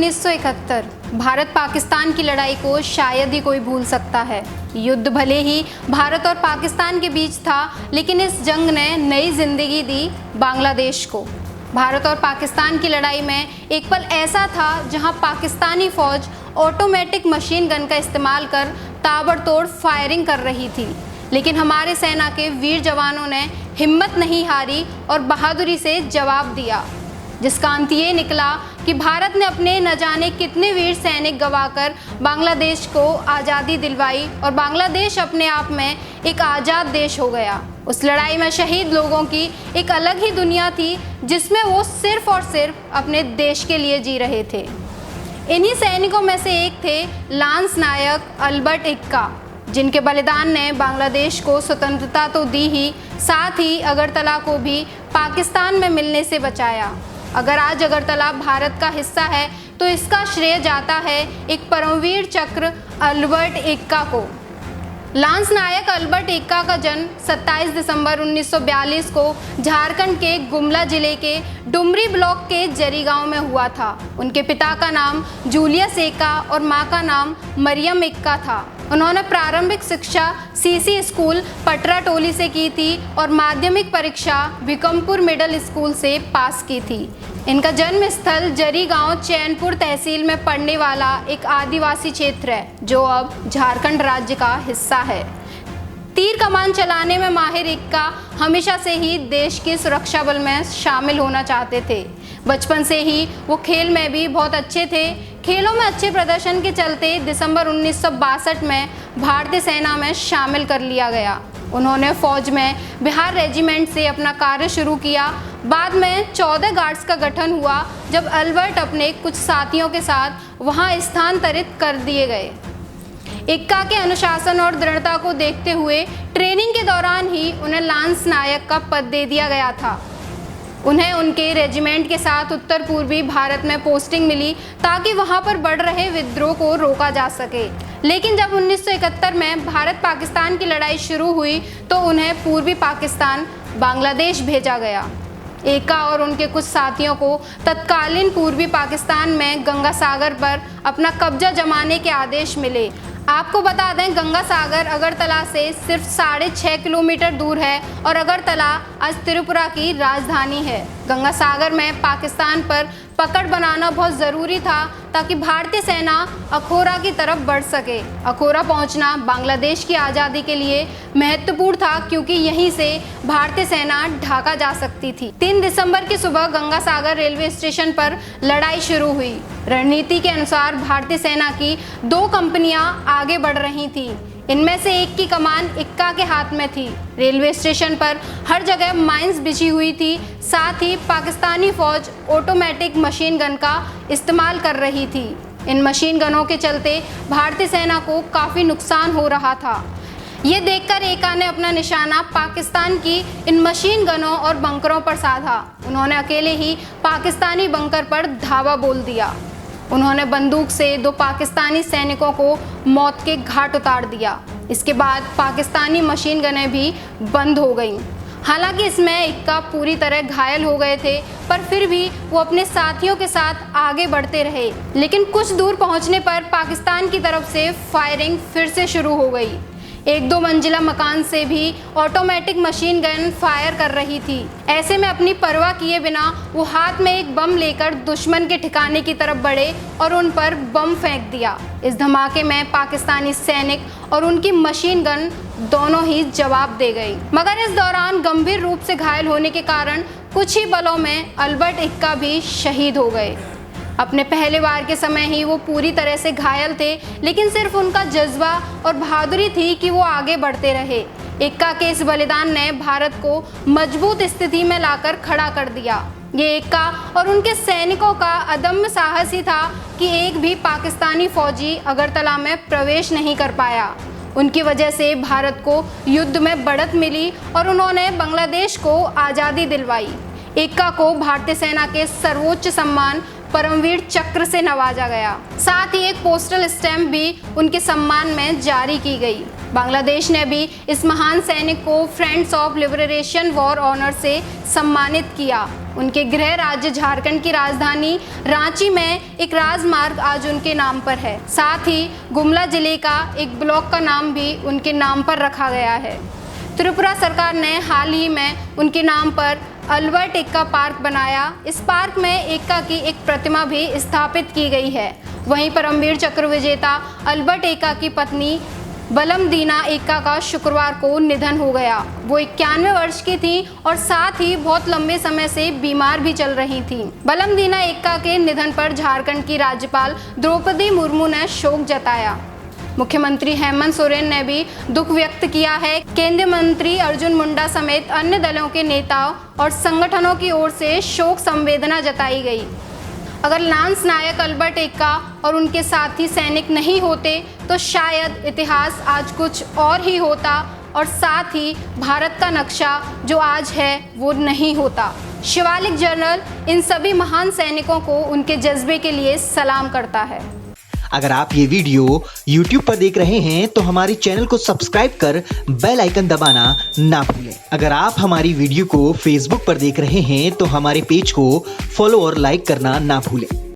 1971 भारत पाकिस्तान की लड़ाई को शायद ही कोई भूल सकता है। युद्ध भले ही भारत और पाकिस्तान के बीच था, लेकिन इस जंग ने नई जिंदगी दी बांग्लादेश को। भारत और पाकिस्तान की लड़ाई में एक पल ऐसा था जहां पाकिस्तानी फौज ऑटोमेटिक मशीन गन का इस्तेमाल कर ताबड़तोड़ फायरिंग कर रही थी, लेकिन हमारे सेना के वीर जवानों ने हिम्मत नहीं हारी और बहादुरी से जवाब दिया, जिसका अंत ये निकला कि भारत ने अपने न जाने कितने वीर सैनिक गंवाकर बांग्लादेश को आज़ादी दिलवाई और बांग्लादेश अपने आप में एक आज़ाद देश हो गया। उस लड़ाई में शहीद लोगों की एक अलग ही दुनिया थी, जिसमें वो सिर्फ और सिर्फ अपने देश के लिए जी रहे थे। इन्हीं सैनिकों में से एक थे लांस नायक अल्बर्ट एक्का, जिनके बलिदान ने बांग्लादेश को स्वतंत्रता तो दी ही, साथ ही अगरतला को भी पाकिस्तान में मिलने से बचाया। अगर आज अगरतला भारत का हिस्सा है तो इसका श्रेय जाता है एक परमवीर चक्र अल्बर्ट एक्का को। लांस नायक अल्बर्ट एक्का का जन्म 27 दिसंबर 1942 को झारखंड के गुमला जिले के डुमरी ब्लॉक के जरी गांव में हुआ था। उनके पिता का नाम जूलियस एक्का और मां का नाम मरियम एक्का था। उन्होंने प्रारंभिक शिक्षा सीसी स्कूल पटरा टोली से की थी और माध्यमिक परीक्षा विक्रमपुर मिडिल स्कूल से पास की थी। इनका जन्म स्थल जरी गांव चैनपुर तहसील में पड़ने वाला एक आदिवासी क्षेत्र है, जो अब झारखंड राज्य का हिस्सा है। तीर कमान चलाने में माहिर एक्का हमेशा से ही देश की सुरक्षा बल में शामिल होना चाहते थे। बचपन से ही वो खेल में भी बहुत अच्छे थे। खेलों में अच्छे प्रदर्शन के चलते दिसंबर 1962 में भारतीय सेना में शामिल कर लिया गया। उन्होंने फौज में बिहार रेजिमेंट से अपना कार्य शुरू किया। बाद में 14 गार्ड्स का गठन हुआ, जब अल्बर्ट अपने कुछ साथियों के साथ वहां स्थानांतरित कर दिए गए। एक्का के अनुशासन और दृढ़ता को देखते हुए ट्रेनिंग के दौरान ही उन्हें लांस नायक का पद दे दिया गया था। उन्हें उनके रेजिमेंट के साथ उत्तर पूर्वी भारत में पोस्टिंग मिली, ताकि वहां पर बढ़ रहे विद्रोह को रोका जा सके। लेकिन जब 1971 में भारत पाकिस्तान की लड़ाई शुरू हुई तो उन्हें पूर्वी पाकिस्तान बांग्लादेश भेजा गया। एक्का और उनके कुछ साथियों को तत्कालीन पूर्वी पाकिस्तान में गंगा सागर पर अपना कब्जा जमाने के आदेश मिले। आपको बता दें, गंगा सागर अगरतला से सिर्फ 6.5 किलोमीटर दूर है और अगरतला आज त्रिपुरा की राजधानी है। गंगा सागर में पाकिस्तान पर पकड़ बनाना बहुत ज़रूरी था, ताकि भारतीय सेना अखोरा की तरफ बढ़ सके। अखोरा पहुंचना बांग्लादेश की आज़ादी के लिए महत्वपूर्ण था, क्योंकि यहीं से भारतीय सेना ढाका जा सकती थी। 3 दिसंबर की सुबह गंगा सागर रेलवे स्टेशन पर लड़ाई शुरू हुई। रणनीति के अनुसार भारतीय सेना की 2 कंपनियां आगे बढ़ रही थीं। इनमें से एक की कमान एक्का के हाथ में थी। रेलवे स्टेशन पर हर जगह माइंस बिछी हुई थी। साथ ही पाकिस्तानी फौज ऑटोमेटिक मशीन गन का इस्तेमाल कर रही थी। इन मशीन गनों के चलते भारतीय सेना को काफ़ी नुकसान हो रहा था। ये देखकर एक्का ने अपना निशाना पाकिस्तान की इन मशीन गनों और बंकरों पर साधा। उन्होंने अकेले ही पाकिस्तानी बंकर पर धावा बोल दिया। उन्होंने बंदूक से 2 पाकिस्तानी सैनिकों को मौत के घाट उतार दिया। इसके बाद पाकिस्तानी मशीन गनें भी बंद हो गईं। हालांकि इसमें एक्का पूरी तरह घायल हो गए थे, पर फिर भी वो अपने साथियों के साथ आगे बढ़ते रहे। लेकिन कुछ दूर पहुंचने पर पाकिस्तान की तरफ से फायरिंग फिर से शुरू हो गई। 1-2 मंजिला मकान से भी ऑटोमेटिक मशीन गन फायर कर रही थी। ऐसे में अपनी परवाह किए बिना वो हाथ में एक बम लेकर दुश्मन के ठिकाने की तरफ बढ़े और उन पर बम फेंक दिया। इस धमाके में पाकिस्तानी सैनिक और उनकी मशीन गन दोनों ही जवाब दे गई। मगर इस दौरान गंभीर रूप से घायल होने के कारण कुछ ही पलों में अल्बर्ट एक्का भी शहीद हो गए। अपने पहले वार के समय ही वो पूरी तरह से घायल थे, लेकिन सिर्फ उनका जज्बा और बहादुरी थी कि वो आगे बढ़ते रहे। एक्का के इस बलिदान ने भारत को मजबूत स्थिति में लाकर खड़ा कर दिया। ये एक्का और उनके सैनिकों का अदम्य साहस ही था कि एक भी पाकिस्तानी फौजी अगरतला में प्रवेश नहीं कर पाया। उनकी वजह से भारत को युद्ध में बढ़त मिली और उन्होंने बांग्लादेश को आज़ादी दिलवाई। एक्का को भारतीय सेना के सर्वोच्च सम्मान परमवीर चक्र से नवाजा गया। साथ ही एक पोस्टल स्टैम्प भी उनके सम्मान में जारी की गई। बांग्लादेश ने भी इस महान सैनिक को Friends of Liberation War Honour से सम्मानित किया। उनके गृह राज्य झारखंड की राजधानी रांची में एक राजमार्ग आज उनके नाम पर है। साथ ही गुमला जिले का एक ब्लॉक का नाम भी उनके नाम पर रखा गया है। त्रिपुरा सरकार ने हाल ही में उनके नाम पर अल्बर्ट एक्का पार्क बनाया। इस पार्क में एक्का की एक प्रतिमा भी स्थापित की गई है। वहीं परमवीर चक्र विजेता अल्बर्ट एक्का की पत्नी बलमदीना एक्का का शुक्रवार को निधन हो गया। वो 91 वर्ष की थी और साथ ही बहुत लंबे समय से बीमार भी चल रही थी। बलमदीना एक्का के निधन पर झारखंड की राज्यपाल द्रौपदी मुर्मू ने शोक जताया। मुख्यमंत्री हेमंत सोरेन ने भी दुख व्यक्त किया है। केंद्रीय मंत्री अर्जुन मुंडा समेत अन्य दलों के नेताओं और संगठनों की ओर से शोक संवेदना जताई गई। अगर लांस नायक अल्बर्ट एक्का और उनके साथी सैनिक नहीं होते तो शायद इतिहास आज कुछ और ही होता और साथ ही भारत का नक्शा जो आज है वो नहीं होता। शिवालिक जर्नल इन सभी महान सैनिकों को उनके जज्बे के लिए सलाम करता है। अगर आप ये वीडियो YouTube पर देख रहे हैं तो हमारे चैनल को सब्सक्राइब कर बेल आइकन दबाना ना भूलें। अगर आप हमारी वीडियो को Facebook पर देख रहे हैं तो हमारे पेज को फॉलो और लाइक करना ना भूलें।